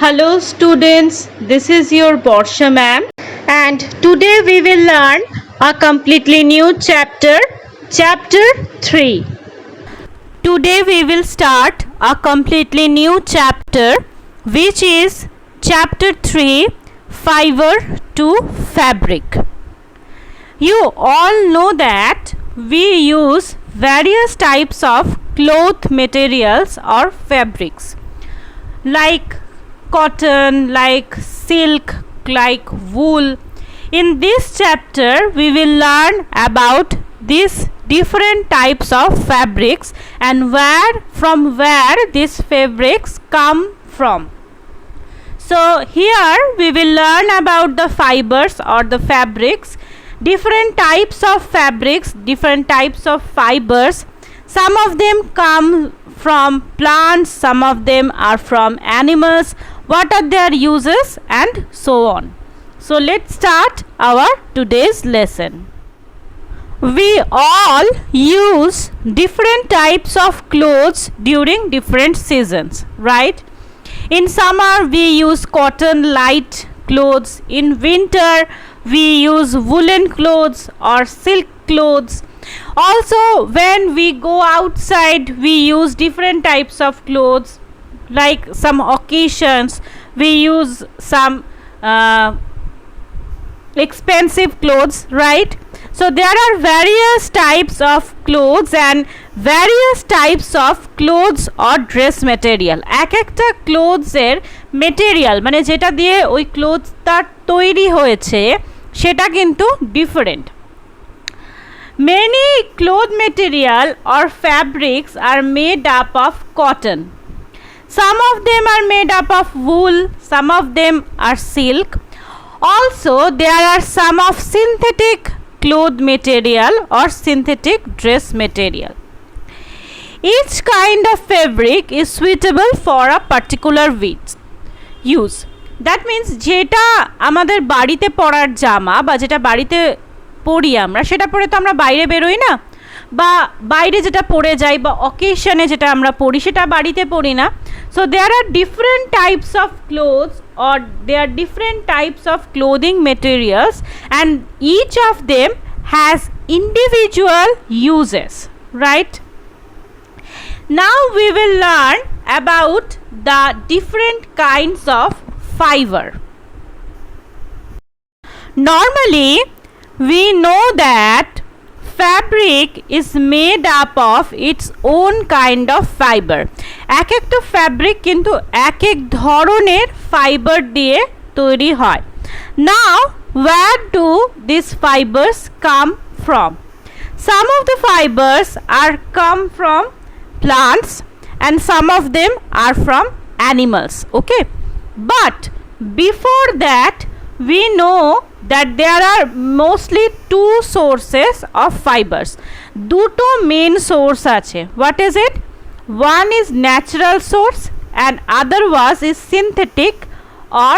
Hello students, this is your Borsha ma'am and today we will learn a completely new chapter, chapter 3. Today we will start a completely new chapter which is chapter 3, Fiber to Fabric. You all know that we use various types of cloth materials or fabrics like cotton, like silk, like wool. In this chapter, we will learn about these different types of fabrics and from where these fabrics come from. So here we will learn about the fibers or the fabrics, different types of fabrics, different types of fibers. Some of them come from plants, some of them are from animals, what are their uses and so on. So let's start our today's lesson. We all use different types of clothes during different seasons, right? In summer we use cotton light clothes, in winter we use woolen clothes or silk clothes. Also when we go outside we use different types of clothes, like some occasions we use some expensive clothes, right? So there are various types of clothes and various types of clothes or dress material. এক একটা ক্লোথসের material মানে যেটা দিয়ে ওই ক্লোথসটা তৈরি হয়েছে সেটা কিন্তু different. Many cloth material or fabrics are made up of cotton. Some of them are made up of wool, some of them are silk. Also, there are some of synthetic cloth material or synthetic dress material. Each kind of fabric is suitable for a particular use. That means যেটা আমাদের বাড়িতে পরার জামা বা যেটা বাড়িতে পরি আমরা সেটা পরে তো আমরা বাইরে বেরোই না, বা বাইরে যেটা পরে যাই বা অকেশনে যেটা আমরা পরি সেটা বাড়িতে পরি না. So there are different types of clothes or there different types of clothing materials and each of them has individual uses, right? Now we will learn about the different kinds of fiber. Normally we know that fabric is made up of its own kind of fiber. এক একটা fabric কিন্তু এক এক ধরনের fibre দিয়ে তৈরি হয়. Now where do these fibers come from? Some of the fibers are come from plants and some of them are from animals, okay? But before that we know that there are mostly two sources of fibers. দুটো main source আছে. What is it? One is natural source and other was is synthetic or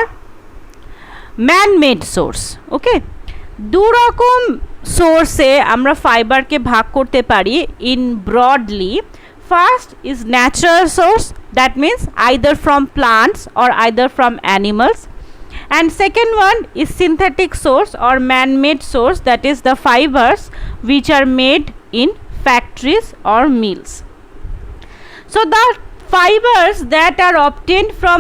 man-made source, okay? দু রকম সোর্সে আমরা ফাইবারকে ভাগ করতে পারি in broadly. First is natural source, that means either from plants or either from animals. And second one is synthetic source or man-made source, that is the fibers which are made in factories or mills. So the fibers that are obtained from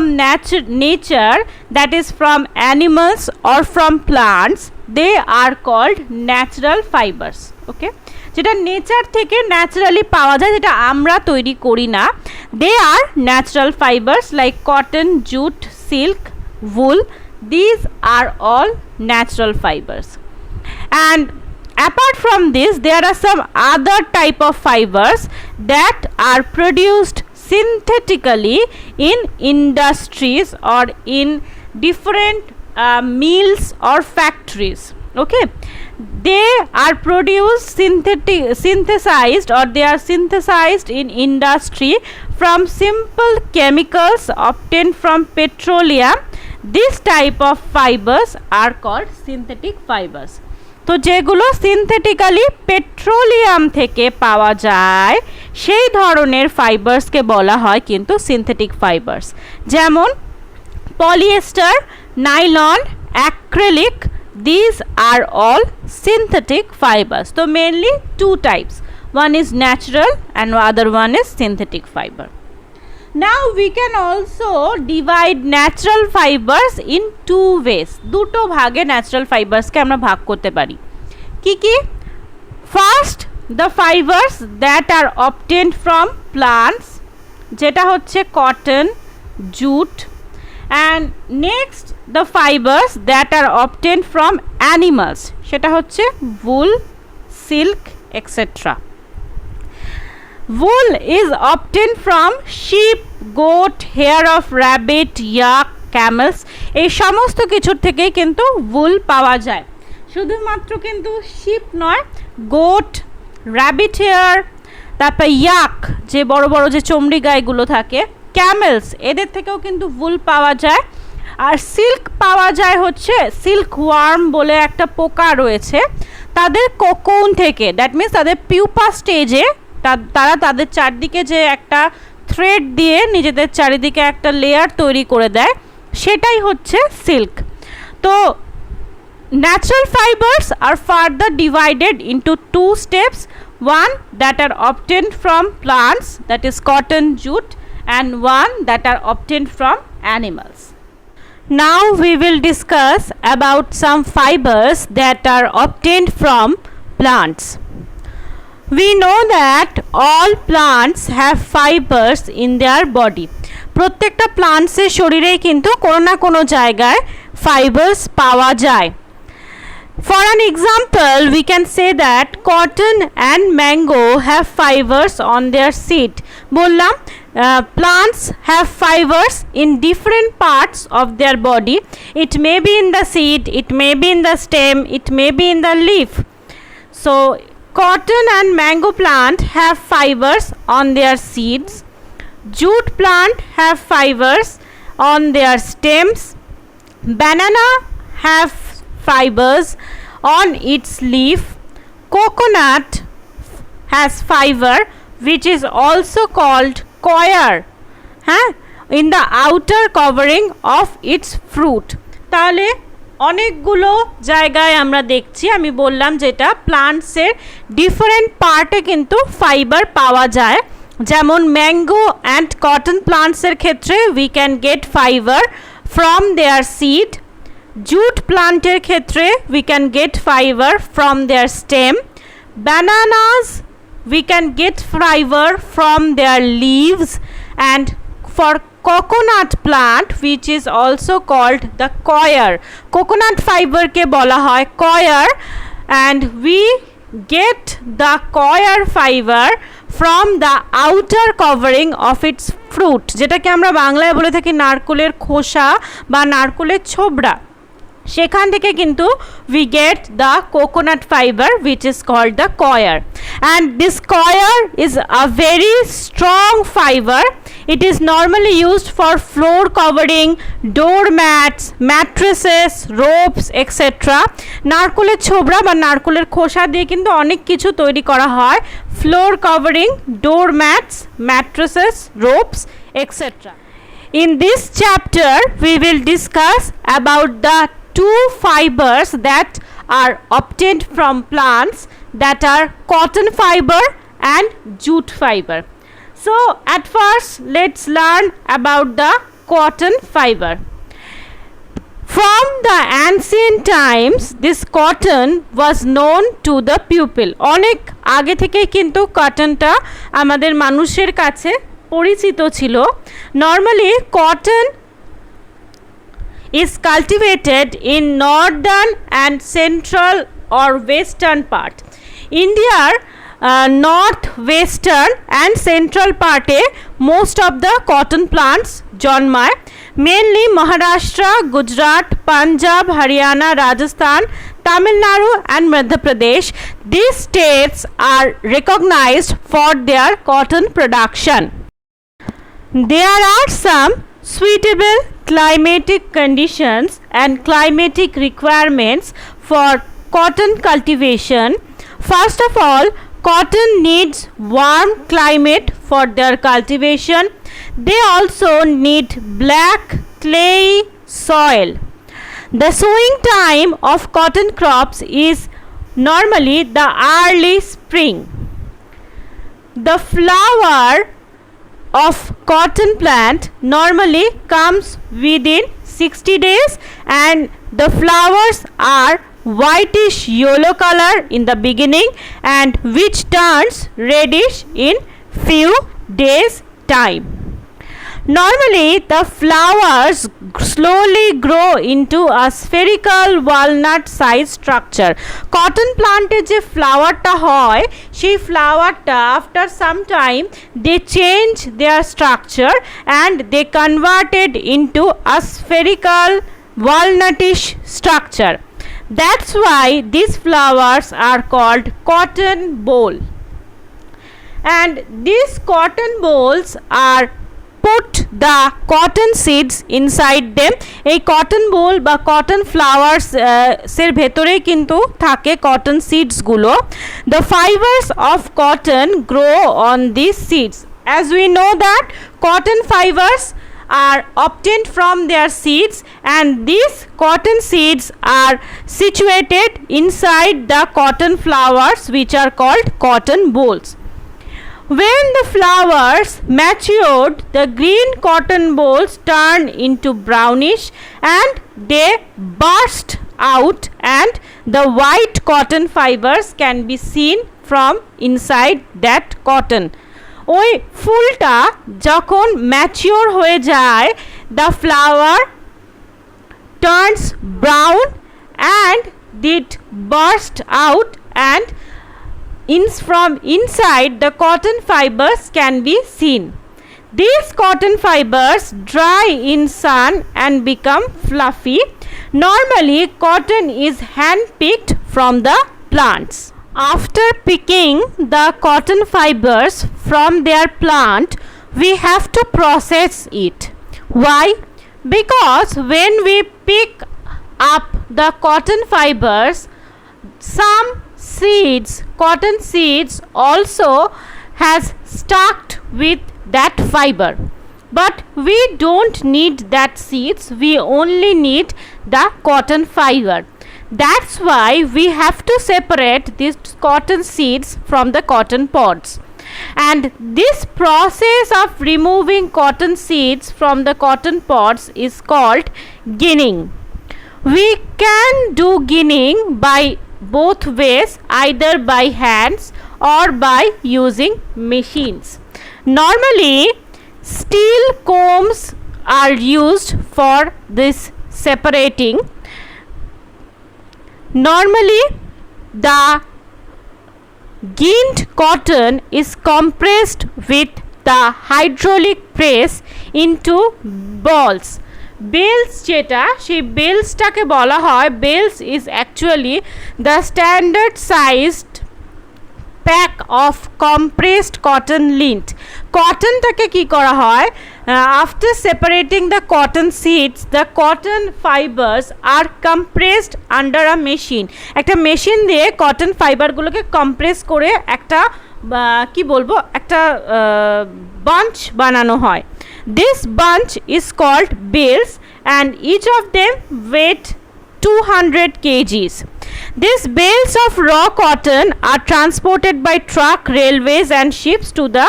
nature, that is from animals or from plants, they are called natural fibers, okay? যেটা nature থেকে naturally পাওয়া যায়, যেটা আমরা তৈরি করি না, they are natural fibres like cotton, jute, silk, wool. These are all natural fibers. And apart from this there are some other type of fibers that are produced synthetically in industries or in different mills or factories, okay? They are produced synthesized or they are synthesized in industry from simple chemicals obtained from petroleum. This type of fibers are called synthetic fibers. তো যেগুলো synthetically petroleum থেকে পাওয়া যায় সেই ধরনের ফাইবার্সকে বলা হয় কিন্তু সিনথেটিক ফাইবার্স. যেমন polyester, nylon, acrylic, these are all synthetic fibers. So mainly two types. One is natural and other one is synthetic fiber. Now we can also divide natural fibers in two ways. দুটো ভাগে natural fibers কে আমরা ভাগ করতে পারি। কি কি? First, the fibers that are obtained from plants, যেটা হচ্ছে cotton, jute, and next the fibers that are obtained from animals, সেটা হচ্ছে wool, silk, etc. Wool is obtained from sheep, goat, hair of rabbit, yak, camels, এই সমস্ত কিছুর থেকেই কিন্তু wool পাওয়া যায়। শুধুমাত্র কিন্তু sheep নয়, goat, rabbit hair, তারপর yak, যে বড় বড় যে চমড়ি গাইগুলো থাকে, camels, এদের থেকেও কিন্তু wool পাওয়া যায়। আর সিল্ক পাওয়া যায় হচ্ছে সিল্ক ওয়ার্ম বলে একটা পোকা রয়েছে তাদের কোকুন থেকে, দ্যাট মিনস তাদের পিউপা স্টেজে তারা তাদের চারদিকে যে একটা থ্রেড দিয়ে নিজেদের চারিদিকে একটা লেয়ার তৈরি করে দেয়, সেটাই হচ্ছে সিল্ক। তো natural fibers are further divided into two steps. One that are obtained from plants, that is cotton, jute, and one that are obtained from animals. Now we will discuss about some fibers that are obtained from plants. We know that all plants have fibers in their body. প্রত্যেকটা প্লান্টসের শরীরেই কিন্তু কোনো না কোনো জায়গায় fibres পাওয়া যায়। For an example, we can say that cotton and mango have fibers on their seed. বললাম plants have fibers in different parts of their body. It may be in the seed, it may be in the stem, it may be in the leaf. So cotton and mango plant have fibers on their seeds. Jute plant have fibers on their stems. Banana have fibers on its leaf. Coconut has fiber which is also called coir, in the outer covering of its fruit. তাহলে অনেকগুলো জায়গায় আমরা দেখছি, আমি বললাম যেটা প্লান্টসের different পার্টে কিন্তু ফাইবার পাওয়া যায়। যেমন ম্যাঙ্গো অ্যান্ড কটন প্লান্টসের ক্ষেত্রে we can get fibre from their seed. Jute প্লান্টের ক্ষেত্রে we can get fibre from their stem. Bananas we can get fiber from their leaves, and for coconut plant which is also called the coir, coconut fiber ke bola hoy coir, and we get the coir fiber from the outer covering of its fruit, যেটাকে আমরা বাংলায় বলে থাকি নারকেলের খোসা বা নারকেলের ছোবড়া, সেখান থেকে কিন্তু we get the coconut fiber which is called the coir, and this coir is a very strong fiber. It is normally used for floor covering, door mats, mattresses, ropes, etc. নারকেলের ছোবড়া বা নারকেলের খোসা দিয়ে কিন্তু অনেক কিছু তৈরি করা হয়, floor covering, door mats, mattresses, ropes, etc. In this chapter we will discuss about the two fibers that are obtained from plants, that are cotton fiber and jute fiber. So at first let's learn about the cotton fiber. From the ancient times this cotton was known to the people. অনেক আগে থেকেই কিন্তু কটনটা আমাদের মানুষের কাছে পরিচিত ছিল। Normally cotton is cultivated in northern and central or western part. India's north western and central part most of the cotton plants জন্মায়, mainly Maharashtra, Gujarat, Punjab, Haryana, Rajasthan, Tamil Nadu and Madhya Pradesh. These states are recognized for their cotton production. There are some suitable climatic conditions and climatic requirements for cotton cultivation. First of all, cotton needs warm climate for their cultivation. They also need black clay soil. The sowing time of cotton crops is normally the early spring. The flower of cotton plant normally comes within 60 days and the flowers are whitish yellow color in the beginning and which turns reddish in few days time. Normally the flowers slowly grow into a spherical walnut size structure. Cotton planted যে ফ্লাওয়ারটা হয় সেই ফ্লাওয়ারটা after some time they change their structure and they converted into a spherical walnutish structure. That's why these flowers are called cotton boll. And these cotton bolls are put the cotton seeds inside them. এই cotton বোল বা cotton flowers এর ভেতরে কিন্তু থাকে cotton seeds গুলো. The fibers of cotton grow on these seeds. As we know that cotton fibers are obtained from their seeds and these cotton seeds are situated inside the cotton flowers which are called cotton bolls. When the flowers matured, the green cotton bolls turn into brownish and they burst out and the white cotton fibers can be seen from inside that cotton. ওই ফুলটা যখন mature হয়ে যায়, the flower turns brown and it bursts out and from inside the cotton fibers can be seen. These cotton fibers dry in sun and become fluffy. Normally cotton is hand picked from the plants. After picking the cotton fibers from their plant, we have to process it. Why? Because when we pick up the cotton fibers, some seeds, cotton seeds also has stuck with that fiber. But we don't need that seeds, we only need the cotton fiber. That's why we have to separate these cotton seeds from the cotton pods. And this process of removing cotton seeds from the cotton pods is called ginning. We can do ginning by both ways, either by hands or by using machines. Normally steel combs are used for this separating. Normally the ginned cotton is compressed with the hydraulic press into balls. Bales যেটা সেই বেলসটাকে বলা হয়, bales is actually the standard sized pack of compressed cotton lint. কটনটাকে কি করা হয়, after separating the cotton seeds the cotton fibres are compressed under a machine. একটা মেশিন দিয়ে কটন ফাইবারগুলোকে কম্প্রেস করে একটা কি বলবো একটা বাঞ্চ বানানো হয়. This bunch is called bales and each of them weight 200 kgs. These bales of raw cotton are transported by truck, railways and ships to the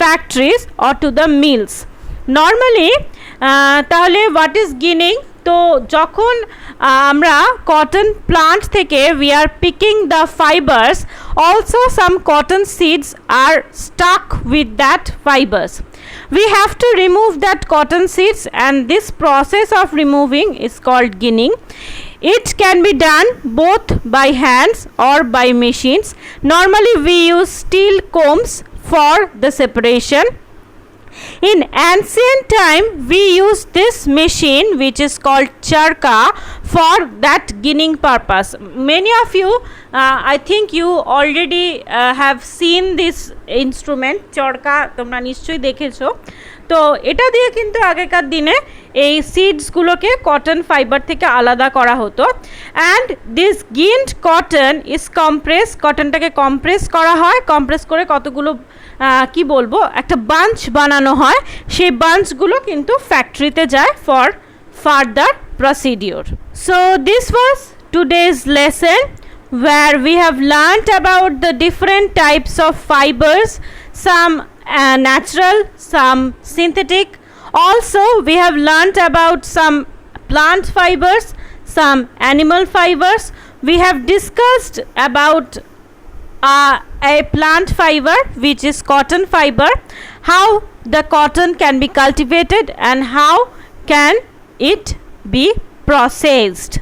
factories or to the mills. Normally তাহলে what is ginning? তো যখন আমরা cotton plant থেকে we are picking the fibers, also some cotton seeds are stuck with that fibers. We have to remove that cotton seeds and this process of removing is called ginning. It can be done both by hands or by machines. Normally we use steel combs for the separation. In ancient time we used this machine which is called charka for that ginning purpose. Many of you I think you already have seen this instrument charka, তোমরা নিশ্চয়ই দেখেছো. তো এটা দিয়ে কিন্তু আগেকার দিনে এই সিডসগুলোকে কটন ফাইবার থেকে আলাদা করা হতো. And this ginned cotton is compress, কটনটাকে কম্প্রেস করা হয়, কম্প্রেস করে কতগুলো কি বলবো একটা বাঞ্চ বানানো হয়, সেই বাঞ্চগুলো কিন্তু ফ্যাক্টরিতে যায় for further procedure. So this was today's lesson where we have learnt about the different types of fibers, some natural, some synthetic. Also we have learnt about some plant fibers, some animal fibers. We have discussed about a plant fiber which is cotton fiber, how the cotton can be cultivated and how can it be processed.